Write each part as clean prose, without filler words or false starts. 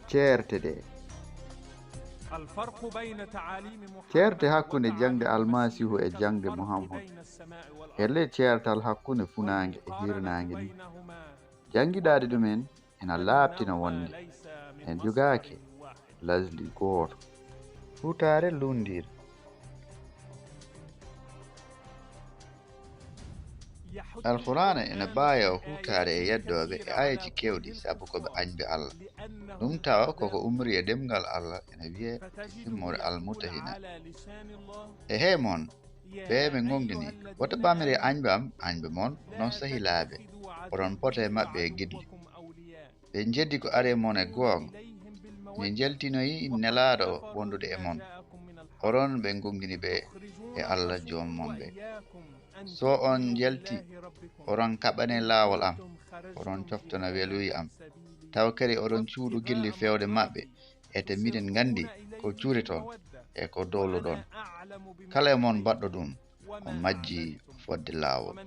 ceerte ɗe. ceerte hakkunde jangde almasihu e jangde muhammad helle ceertal hakkunde funange e hirnange ni jangiɗaade ɗumen ena laaɓtina wonde en jogaake lasli gooto hutaare lundir. alqur'ana ena baaya hutaare e yeddoɓe e ayaji kewɗi sabu koɓe añɓe allah ɗum tawa koko umri e ɗemgal allah ene wiye himmore almutahina e hey mon ɓe ɓe gongini woto ɓamire añɓe am añɓe mon non sahilaaɓe oɗon pota e maɓɓe e gidli ɓe jeddi ko are mon e goonga min jaltinoyi nelaɗo wondude e mon oɗon ɓe gongini ɓe e allah jommon ɓe so on jalti oɗon kaɓane laawol am oɗon coftana weluyi am taw kadi oɗon cuuɗu gilli fewde maɓɓe ete miɗen gandi ko cuuri toon e ko dowluɗon kala e mon baɗɗo ɗum o majji fodde laawol.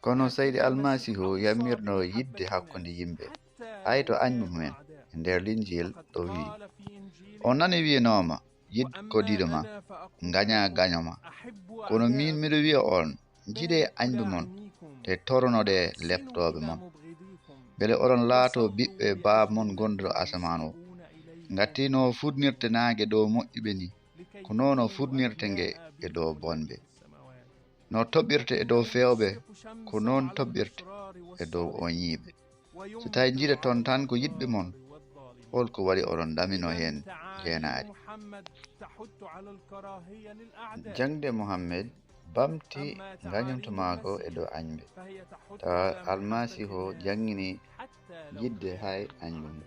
kono saydi almasihu yammirno yidde hakkunde yimɓe hay to añɓe mumen e nder linjil ɗo wi on nani wiyanoma yid kodiɗo ma gaña gañoma kono min miɗo wiya on jiɗe añɓe mon te tornoɗe leptoɓe mon beele oɗon laato ɓiɓɓe baaba mon gonɗo asaman o gatti no fudnirte nague dow moƴƴuɓe ni ko noon no fudnirte nge e dow bonɓe no toɓɓirte e dow fewɓe ko noon toɓɓirte e dow oñiɓe so tawi jiɗe toon tan ko yiɗɓe mon holko waɗi oɗon damino hen jeenaade. jangde Muhammed bamti gañumto maako e dow añɓe tawa almasihu jangini yidde hay añɓe mum